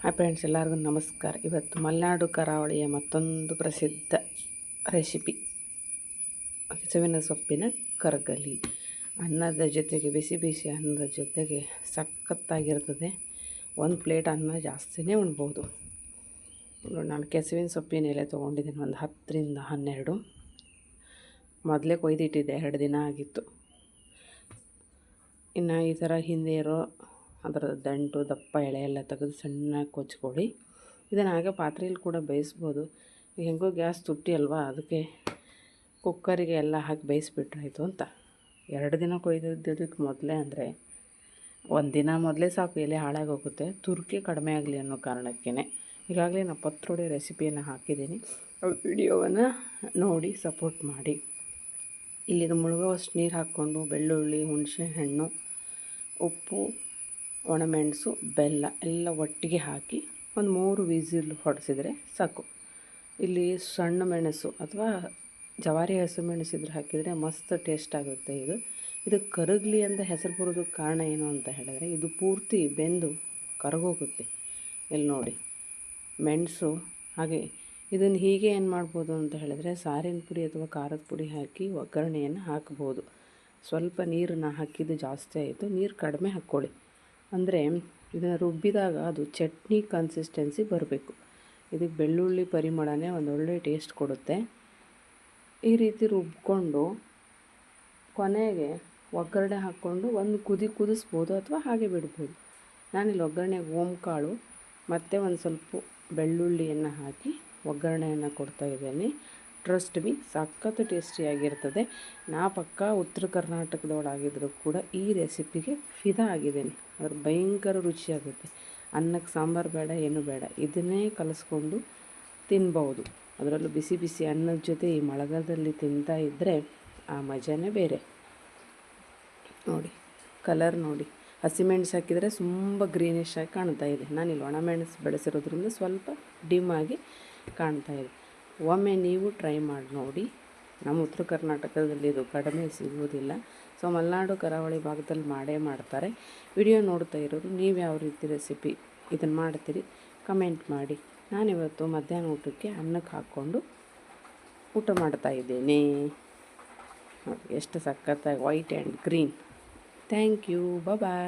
Hi friends, ಎಲ್ಲರಿಗೂ ನಮಸ್ಕಾರ. ಇವತ್ತು ಮಲೆನಾಡು ಕರಾವಳಿಯ ಮತ್ತೊಂದು ಪ್ರಸಿದ್ಧ ರೆಸಿಪಿ ಕೆಸುವಿನ ಸೊಪ್ಪಿನ ಕರಗಲಿ. ಅನ್ನದ ಜೊತೆಗೆ ಬಿಸಿ ಬಿಸಿ ಅನ್ನದ ಜೊತೆಗೆ ಸಖತ್ತಾಗಿರ್ತದೆ. ಒಂದು ಪ್ಲೇಟ್ ಅನ್ನ ಜಾಸ್ತಿನೇ ಉಣ್ಬೋದು. ನಾನು ಕೆಸುವಿನ ಸೊಪ್ಪಿನ ಎಲೆ ತೊಗೊಂಡಿದ್ದೀನಿ, ಒಂದು 10ರಿಂದ 12. ಮೊದಲೇ ಕೊಯ್ದಿಟ್ಟಿದ್ದೆ, 2 ದಿನ ಆಗಿತ್ತು. ಇನ್ನು ಈ ಥರ ಹಿಂದೆ ಇರೋ ಅದರ ದಂಟು ದಪ್ಪ ಎಳೆ ಎಲ್ಲ ತೆಗೆದು ಸಣ್ಣಗೆ ಕೊಚ್ಕೊಳ್ಳಿ. ಇದನ್ನು ಹಾಗೆ ಪಾತ್ರೆಯಲ್ಲಿ ಕೂಡ ಬೇಯಿಸ್ಬೋದು. ಹೆಂಗೋ ಗ್ಯಾಸ್ ತುಟ್ಟಿ ಅಲ್ವಾ, ಅದಕ್ಕೆ ಕುಕ್ಕರಿಗೆ ಎಲ್ಲ ಹಾಕಿ ಬೇಯಿಸ್ಬಿಟ್ರಾಯ್ತು ಅಂತ. 2 ದಿನ ಕೊಯ್ದಿದ್ದಕ್ಕೆ ಮೊದಲೇ ಅಂದರೆ 1 ದಿನ ಮೊದಲೇ ಸಾಕು, ಎಲೆ ಹಾಳಾಗೋಗುತ್ತೆ. ತುರ್ಕೆ ಕಡಿಮೆ ಆಗಲಿ ಅನ್ನೋ ಕಾರಣಕ್ಕೇ ಈಗಾಗಲೇ ನಾನು ಪತ್ರೊಡೆ ರೆಸಿಪಿಯನ್ನು ಹಾಕಿದ್ದೀನಿ. ವಿಡಿಯೋವನ್ನು ನೋಡಿ ಸಪೋರ್ಟ್ ಮಾಡಿ. ಇಲ್ಲಿದು ಮುಳುಗೋವಷ್ಟು ನೀರು ಹಾಕ್ಕೊಂಡು ಬೆಳ್ಳುಳ್ಳಿ, ಹುಣಸೆ ಹಣ್ಣು, ಉಪ್ಪು, ಒಣಮೆಣಸು, ಬೆಲ್ಲ ಎಲ್ಲ ಒಟ್ಟಿಗೆ ಹಾಕಿ ಒಂದು 3 ವಿಸಿಲ್ ಹೊಡೆಸಿದರೆ ಸಾಕು. ಇಲ್ಲಿ ಸಣ್ಣ ಮೆಣಸು ಅಥವಾ ಜವಾರಿ ಹಸಿಮೆಣಸಿದ್ರೆ ಹಾಕಿದರೆ ಮಸ್ತ್ ಟೇಸ್ಟ್ ಆಗುತ್ತೆ. ಇದು ಕರಗಲಿ ಅಂತ ಹೆಸರು ಬರೋದಕ್ಕೆ ಕಾರಣ ಏನು ಅಂತ ಹೇಳಿದ್ರೆ, ಇದು ಪೂರ್ತಿ ಬೆಂದು ಕರಗೋಗುತ್ತೆ. ಇಲ್ಲಿ ನೋಡಿ ಮೆಣಸು. ಹಾಗೆ ಇದನ್ನು ಹೀಗೆ ಏನು ಮಾಡ್ಬೋದು ಅಂತ ಹೇಳಿದ್ರೆ, ಸಾರಿನ ಪುಡಿ ಅಥವಾ ಖಾರದ ಪುಡಿ ಹಾಕಿ ಒಗ್ಗರಣೆಯನ್ನು ಹಾಕ್ಬೋದು. ಸ್ವಲ್ಪ ನೀರನ್ನು ಹಾಕಿದ್ದು ಜಾಸ್ತಿ ಆಯಿತು, ನೀರು ಕಡಿಮೆ ಹಾಕ್ಕೊಳ್ಳಿ. ಅಂದರೆ ಇದನ್ನು ರುಬ್ಬಿದಾಗ ಅದು ಚಟ್ನಿ ಕನ್ಸಿಸ್ಟೆನ್ಸಿ ಬರಬೇಕು. ಇದಕ್ಕೆ ಬೆಳ್ಳುಳ್ಳಿ ಪರಿಮಳನೇ ಒಂದೊಳ್ಳೆ ಟೇಸ್ಟ್ ಕೊಡುತ್ತೆ. ಈ ರೀತಿ ರುಬ್ಕೊಂಡು ಕೊನೆಗೆ ಒಗ್ಗರಣೆ ಹಾಕ್ಕೊಂಡು ಒಂದು ಕುದಿಸ್ಬೋದು ಅಥವಾ ಹಾಗೆ ಬಿಡ್ಬೋದು. ನಾನಿಲ್ಲಿ ಒಗ್ಗರಣೆಗೆ ಓಂಕಾಳು ಮತ್ತು ಒಂದು ಸ್ವಲ್ಪ ಬೆಳ್ಳುಳ್ಳಿಯನ್ನು ಹಾಕಿ ಒಗ್ಗರಣೆಯನ್ನು ಕೊಡ್ತಾಯಿದ್ದೀನಿ. ಟ್ರಸ್ಟ್ ಮೀ, ಸಖತ್ತು ಟೇಸ್ಟಿಯಾಗಿರ್ತದೆ. ನಾ ಪಕ್ಕ ಉತ್ತರ ಕರ್ನಾಟಕದವಳಾಗಿದ್ದರೂ ಕೂಡ ಈ ರೆಸಿಪಿಗೆ ಫಿದಾ ಆಗಿದ್ದೀನಿ. ಅದ್ರ ಭಯಂಕರ ರುಚಿಯಾಗುತ್ತೆ. ಅನ್ನಕ್ಕೆ ಸಾಂಬಾರು ಬೇಡ, ಏನು ಬೇಡ, ಇದನ್ನೇ ಕಲಿಸ್ಕೊಂಡು ತಿನ್ಬೋದು. ಅದರಲ್ಲೂ ಬಿಸಿ ಬಿಸಿ ಅನ್ನದ ಜೊತೆ ಈ ಮಳೆಗಾಲದಲ್ಲಿ ತಿಂತಾ ಇದ್ದರೆ ಆ ಮಜಾನೇ ಬೇರೆ. ನೋಡಿ ಕಲರ್ ನೋಡಿ, ಹಸಿಮೆಣಸು ಹಾಕಿದರೆ ತುಂಬ ಗ್ರೀನಿಶ್ ಆಗಿ ಕಾಣ್ತಾ ಇದೆ. ನಾನಿಲ್ಲಿ ಒಣಮೆಣಸು ಬೆಳೆಸಿರೋದ್ರಿಂದ ಸ್ವಲ್ಪ ಡಿಮ್ ಆಗಿ ಕಾಣ್ತಾ ಇದೆ. ಒಮ್ಮೆ ನೀವು ಟ್ರೈ ಮಾಡಿ ನೋಡಿ. ನಮ್ಮ ಉತ್ತರ ಕರ್ನಾಟಕದಲ್ಲಿ ಇದು ಕಡಿಮೆ ಸಿಗುವುದಿಲ್ಲ. ಸೊ ಮಲೆನಾಡು ಕರಾವಳಿ ಭಾಗದಲ್ಲಿ ಮಾಡೇ ಮಾಡ್ತಾರೆ. ವಿಡಿಯೋ ನೋಡ್ತಾ ಇರೋರು ನೀವು ಯಾವ ರೀತಿ ರೆಸಿಪಿ ಇದನ್ನು ಮಾಡ್ತೀರಿ ಕಮೆಂಟ್ ಮಾಡಿ. ನಾನಿವತ್ತು ಮಧ್ಯಾಹ್ನ ಊಟಕ್ಕೆ ಅನ್ನಕ್ಕೆ ಹಾಕ್ಕೊಂಡು ಊಟ ಮಾಡ್ತಾಯಿದ್ದೀನಿ. ನೋಡಿ ಎಷ್ಟು ಸಖತ್ತಾಗಿ white and green. Thank you, bye.